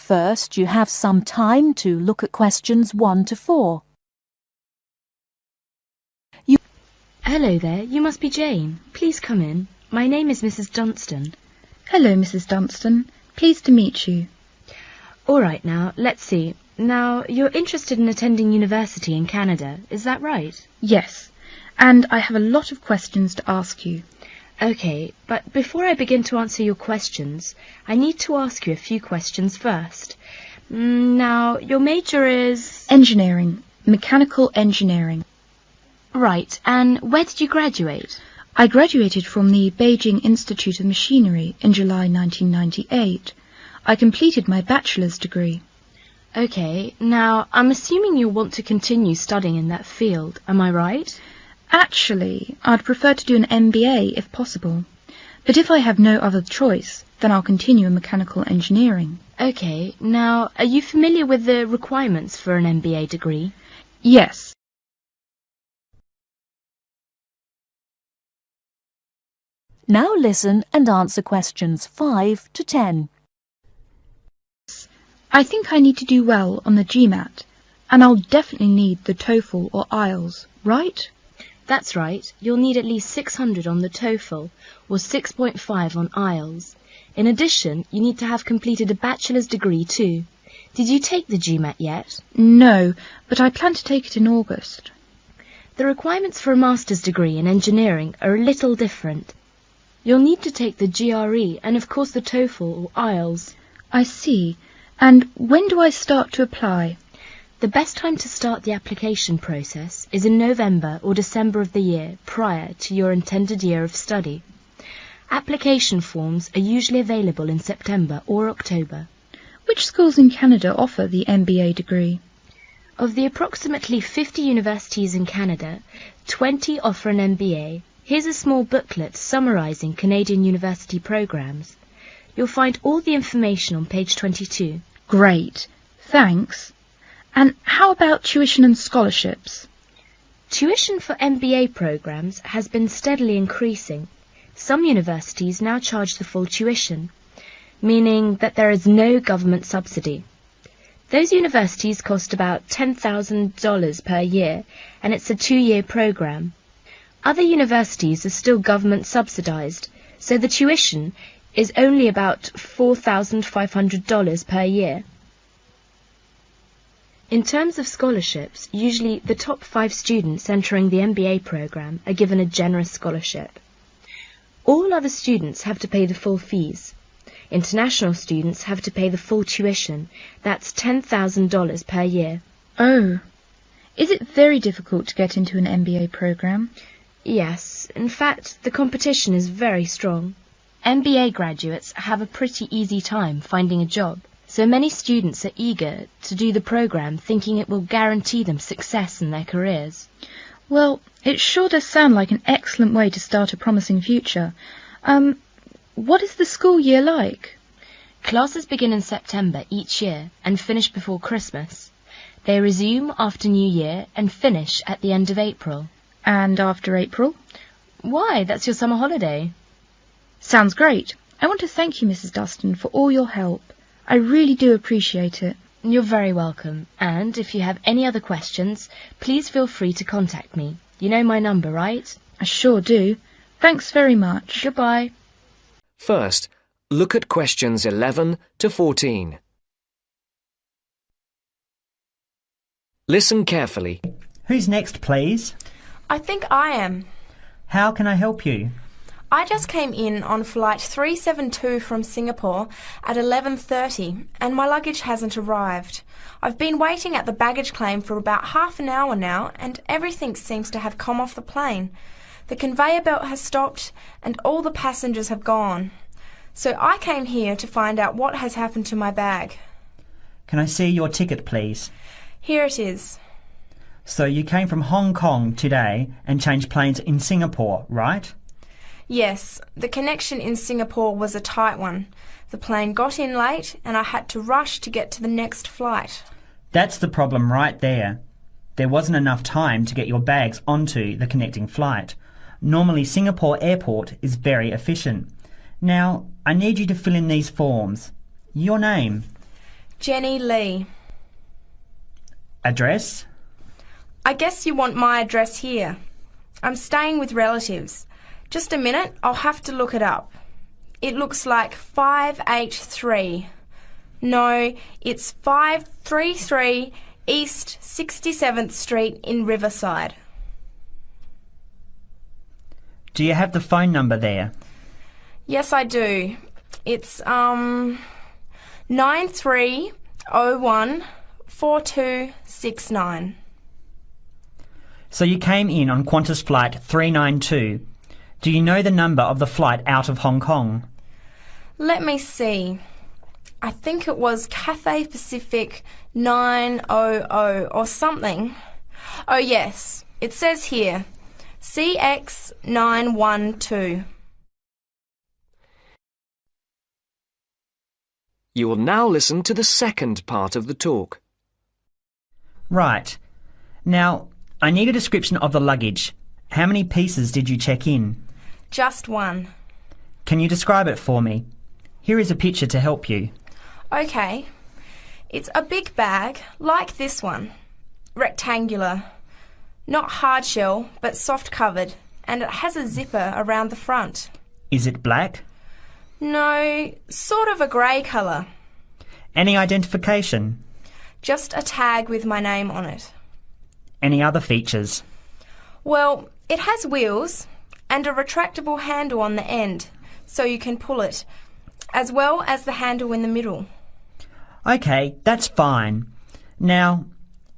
First, you have some time to look at questions 1 to 4. Hello there, you must be Jane. Please come in. My name is Mrs. Dunstan. Hello, Mrs. Dunstan. Pleased to meet you. All right, now, let's see. Now, you're interested in attending university in Canada, is that right? Yes, and I have a lot of questions to ask you. Okay, but before I begin to answer your questions, I need to ask you a few questions first. Now, your major is... Engineering. Mechanical engineering. Right, and where did you graduate? I graduated from the Beijing Institute of Machinery in July 1998. I completed my bachelor's degree. Okay, now, I'm assuming you'll want to continue studying in that field, am I right? Actually, I'd prefer to do an MBA if possible. But if I have no other choice, then I'll continue in mechanical engineering. Okay, now, are you familiar with the requirements for an MBA degree? Yes. Now listen and answer questions 5 to 10. I think I need to do well on the GMAT, and I'll definitely need the TOEFL or IELTS, right? That's right. You'll need at least 600 on the TOEFL or 6.5 on IELTS. In addition, you need to have completed a bachelor's degree too. Did you take the GMAT yet? No, but I plan to take it in August. The requirements for a master's degree in engineering are a little different. You'll need to take the GRE and of course the TOEFL or IELTS. I see. And when do I start to apply? The best time to start the application process is in November or December of the year prior to your intended year of study. Application forms are usually available in September or October. Which schools in Canada offer the MBA degree? Of the approximately 50 universities in Canada, 20 offer an MBA. Here's a small booklet summarising Canadian university programs. You'll find all the information on page 22. Great. Thanks. And how about tuition and scholarships? Tuition for MBA programs has been steadily increasing. Some universities now charge the full tuition, meaning that there is no government subsidy. Those universities cost about $10,000 per year, and it's a 2-year program. Other universities are still government subsidised, so the tuition is only about $4,500 per year. In terms of scholarships, usually the top 5 students entering the MBA program are given a generous scholarship. All other students have to pay the full fees. International students have to pay the full tuition. That's $10,000 per year. Oh. Is it very difficult to get into an MBA program? Yes, in fact, the competition is very strong. MBA graduates have a pretty easy time finding a job, so many students are eager to do the program thinking it will guarantee them success in their careers. Well, it sure does sound like an excellent way to start a promising future. What is the school year like? Classes begin in September each year and finish before Christmas. They resume after New Year and finish at the end of April. And after April? Why, that's your summer holiday. Sounds great. I want to thank you, Mrs. Dunstan, for all your help. I really do appreciate it. You're very welcome. And if you have any other questions, please feel free to contact me. You know my number, right? I sure do. Thanks very much. Goodbye. First, look at questions 11 to 14. Listen carefully. Who's next, please? I think I am. How can I help you? I just came in on flight 372 from Singapore at 11:30 and my luggage hasn't arrived. I've been waiting at the baggage claim for about half an hour now and everything seems to have come off the plane. The conveyor belt has stopped and all the passengers have gone. So I came here to find out what has happened to my bag. Can I see your ticket, please? Here it is. So you came from Hong Kong today and changed planes in Singapore, right? Yes, the connection in Singapore was a tight one. The plane got in late and I had to rush to get to the next flight. That's the problem right there. There wasn't enough time to get your bags onto the connecting flight. Normally Singapore Airport is very efficient. Now, I need you to fill in these forms. Your name. Jenny Lee. Address? I guess you want my address here. I'm staying with relatives. Just a minute, I'll have to look it up. It looks like 583. No, it's 533 East 67th Street in Riverside. Do you have the phone number there? Yes, I do. It's 9301 4269. So you came in on Qantas Flight 392. Do you know the number of the flight out of Hong Kong? Let me see. I think it was Cathay Pacific 900 or something. Oh yes, it says here, CX 912. You will now listen to the second part of the talk. Right. Now, I need a description of the luggage. How many pieces did you check in? Just one. Can you describe it for me? Here is a picture to help you. Okay. It's a big bag, like this one. Rectangular. Not hard shell, but soft covered, and it has a zipper around the front. Is it black? No, sort of a grey colour. Any identification? Just a tag with my name on it. Any other features? Well, it has wheels and a retractable handle on the end, so you can pull it, as well as the handle in the middle. OK, that's fine. Now,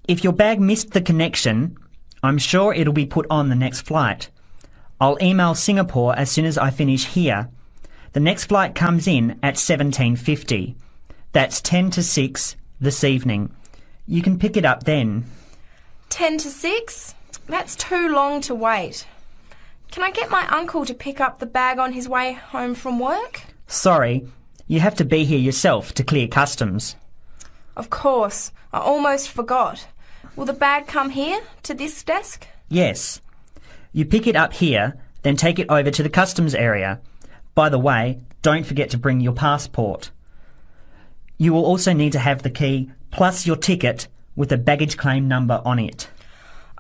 if your bag missed the connection, I'm sure it'll be put on the next flight. I'll email Singapore as soon as I finish here. The next flight comes in at 17:50. That's 10 to 6 this evening. You can pick it up then. 10 to 6? That's too long to wait. Can I get my uncle to pick up the bag on his way home from work? Sorry, you have to be here yourself to clear customs. Of course, I almost forgot. Will the bag come here, to this desk? Yes. You pick it up here, then take it over to the customs area. By the way, don't forget to bring your passport. You will also need to have the key plus your ticket with a baggage claim number on it.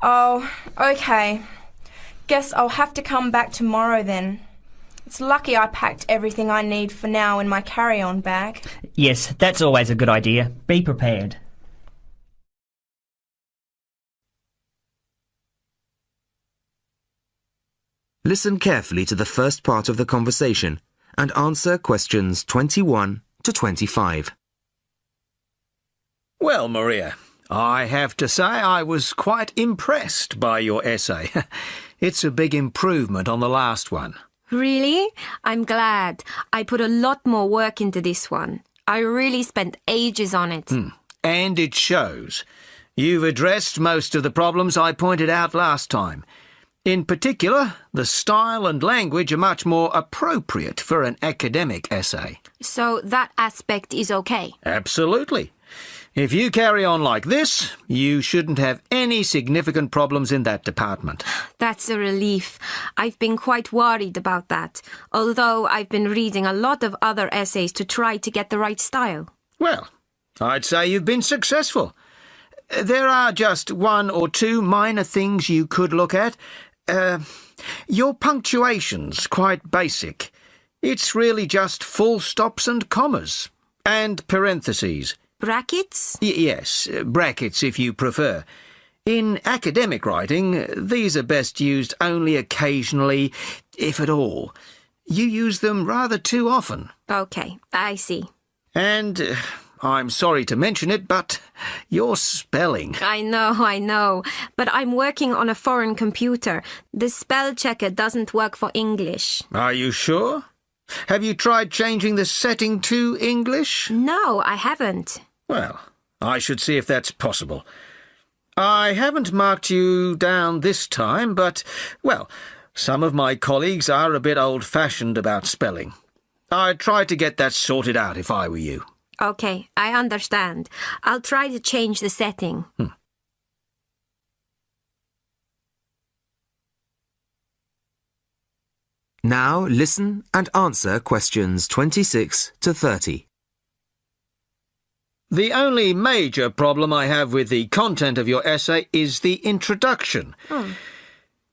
Oh, okay. Guess I'll have to come back tomorrow then. It's lucky I packed everything I need for now in my carry-on bag. Yes, that's always a good idea. Be prepared. Listen carefully to the first part of the conversation and answer questions 21 to 25. Well, Maria, I have to say I was quite impressed by your essay. It's a big improvement on the last one. Really? I'm glad. I put a lot more work into this one. I really spent ages on it. And it shows. You've addressed most of the problems I pointed out last time. In particular, the style and language are much more appropriate for an academic essay. So that aspect is okay? Absolutely. If you carry on like this, you shouldn't have any significant problems in that department. That's a relief. I've been quite worried about that, although I've been reading a lot of other essays to try to get the right style. Well, I'd say you've been successful. There are just one or two minor things you could look at. Your punctuation's quite basic. It's really just full stops and commas. And parentheses. Brackets? Yes, brackets if you prefer. In academic writing, these are best used only occasionally, if at all. You use them rather too often. Okay, I see. And I'm sorry to mention it, but your spelling. I know. But I'm working on a foreign computer. The spell checker doesn't work for English. Are you sure? Have you tried changing the setting to English? No, I haven't. Well, I should see if that's possible. I haven't marked you down this time, but, well, some of my colleagues are a bit old-fashioned about spelling. I'd try to get that sorted out if I were you. Okay, I understand. I'll try to change the setting. Now listen and answer questions 26 to 30. The only major problem I have with the content of your essay is the introduction.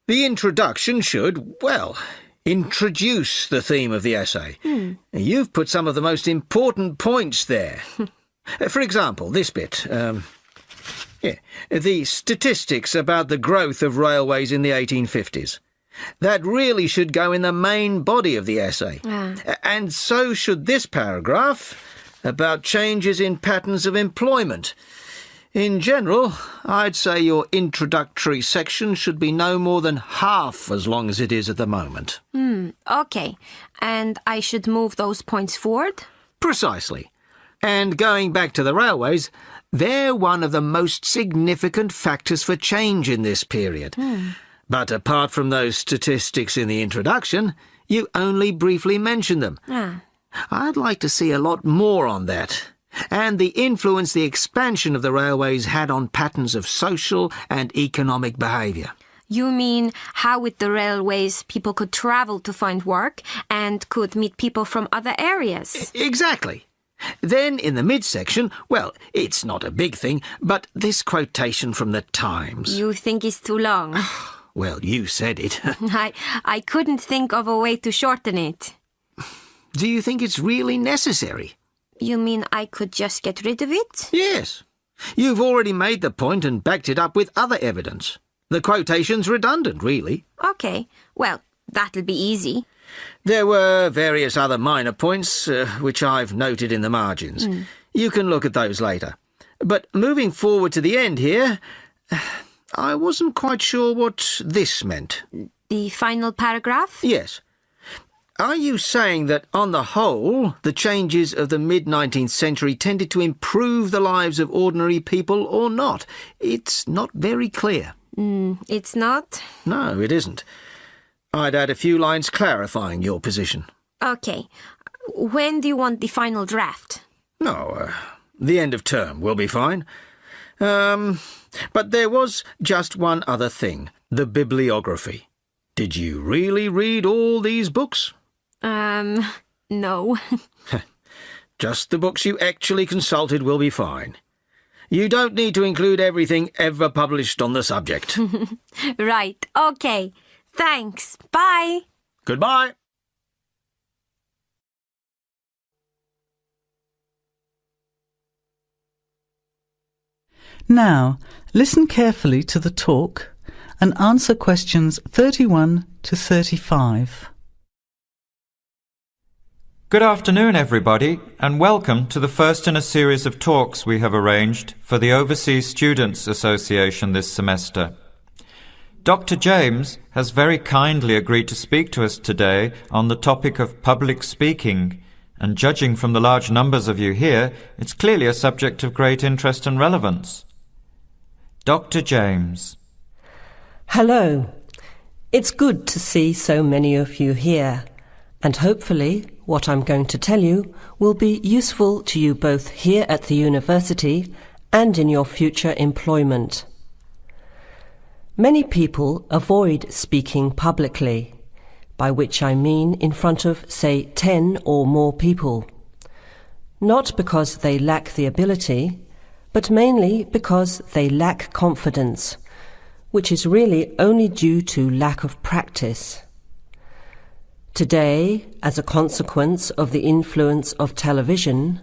The introduction should, well, introduce the theme of the essay. You've put some of the most important points there. For example, this bit. The statistics about the growth of railways in the 1850s. That really should go in the main body of the essay. And so should this paragraph about changes in patterns of employment. In general, I'd say your introductory section should be no more than half as long as it is at the moment. Okay. And I should move those points forward? Precisely. And going back to the railways, they're one of the most significant factors for change in this period. But apart from those statistics in the introduction, you only briefly mention them. I'd like to see a lot more on that, and the influence the expansion of the railways had on patterns of social and economic behaviour. You mean how with the railways people could travel to find work and could meet people from other areas? Exactly. Then in the midsection, well, it's not a big thing, but this quotation from the Times. You think it's too long? Well, you said it. I couldn't think of a way to shorten it. Do you think it's really necessary? You mean I could just get rid of it? Yes. You've already made the point and backed it up with other evidence. The quotation's redundant, really. Okay. Well, that'll be easy. There were various other minor points, which I've noted in the margins. You can look at those later. But moving forward to the end here, I wasn't quite sure what this meant. The final paragraph? Yes. Are you saying that, on the whole, the changes of the mid-19th century tended to improve the lives of ordinary people or not? It's not very clear. It's not? No, it isn't. I'd add a few lines clarifying your position. Okay. When do you want the final draft? No, the end of term will be fine. But there was just one other thing, the bibliography. Did you really read all these books? No. Just the books you actually consulted will be fine. You don't need to include everything ever published on the subject. Right, okay. Thanks. Bye. Goodbye. Now, listen carefully to the talk and answer questions 31 to 35. Good afternoon, everybody, and welcome to the first in a series of talks we have arranged for the Overseas Students Association this semester. Dr. James has very kindly agreed to speak to us today on the topic of public speaking, and judging from the large numbers of you here, it's clearly a subject of great interest and relevance. Dr. James. Hello. It's good to see so many of you here, and hopefully what I'm going to tell you will be useful to you both here at the university and in your future employment. Many people avoid speaking publicly, by which I mean in front of, say, 10 or more people. Not because they lack the ability, but mainly because they lack confidence, which is really only due to lack of practice. Today, as a consequence of the influence of television,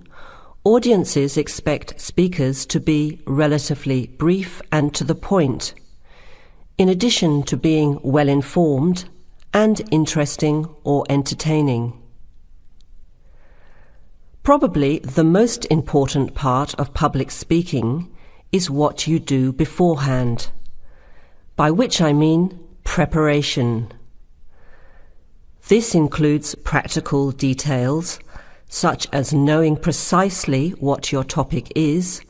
audiences expect speakers to be relatively brief and to the point, in addition to being well-informed and interesting or entertaining. Probably the most important part of public speaking is what you do beforehand, by which I mean preparation. This includes practical details, such as knowing precisely what your topic is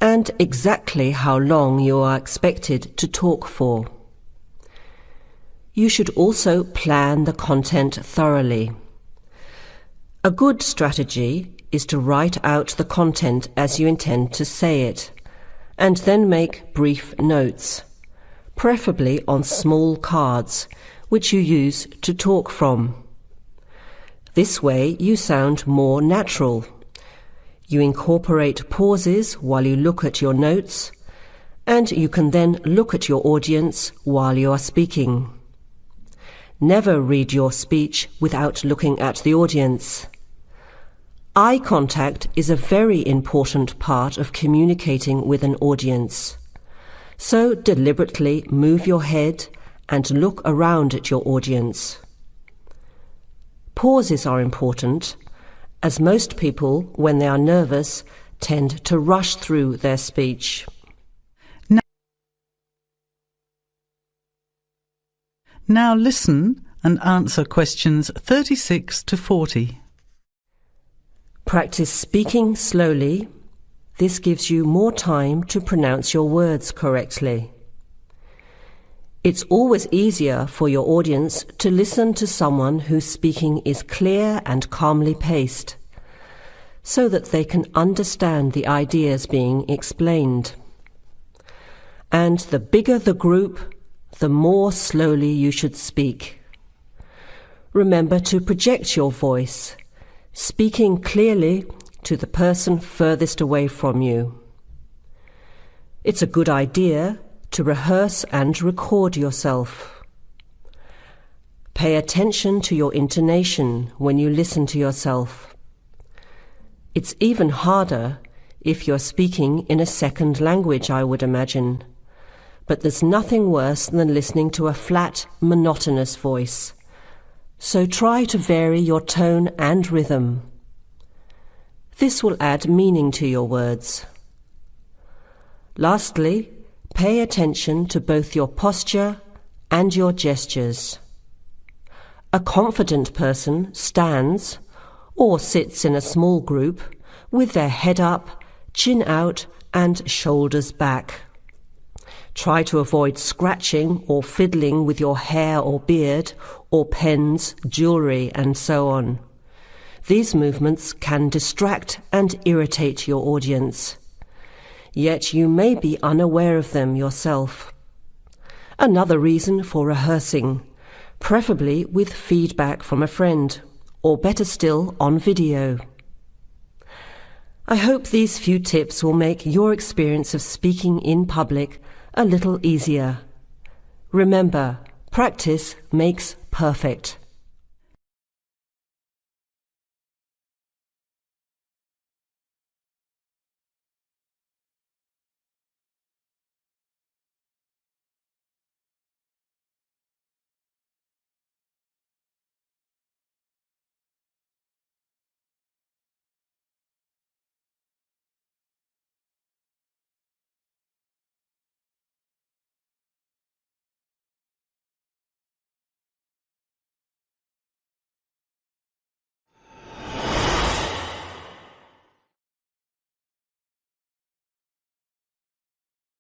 and exactly how long you are expected to talk for. You should also plan the content thoroughly. A good strategy is to write out the content as you intend to say it, and then make brief notes, preferably on small cards, which you use to talk from. This way you sound more natural. You incorporate pauses while you look at your notes, and you can then look at your audience while you are speaking. Never read your speech without looking at the audience. Eye contact is a very important part of communicating with an audience. So deliberately move your head and look around at your audience. Pauses are important, as most people, when they are nervous, tend to rush through their speech. Now listen and answer questions 36 to 40. Practice speaking slowly. This gives you more time to pronounce your words correctly. It's always easier for your audience to listen to someone whose speaking is clear and calmly paced, so that they can understand the ideas being explained. And the bigger the group, the more slowly you should speak. Remember to project your voice, speaking clearly to the person furthest away from you. It's a good idea to rehearse and record yourself. Pay attention to your intonation when you listen to yourself. It's even harder if you're speaking in a second language, I would imagine. But there's nothing worse than listening to a flat, monotonous voice. So try to vary your tone and rhythm. This will add meaning to your words. Lastly, pay attention to both your posture and your gestures. A confident person stands or sits in a small group with their head up, chin out, and shoulders back. Try to avoid scratching or fiddling with your hair or beard, or pens, jewellery, and so on. These movements can distract and irritate your audience. Yet you may be unaware of them yourself. Another reason for rehearsing, preferably with feedback from a friend, or better still, on video. I hope these few tips will make your experience of speaking in public a little easier. Remember, practice makes perfect.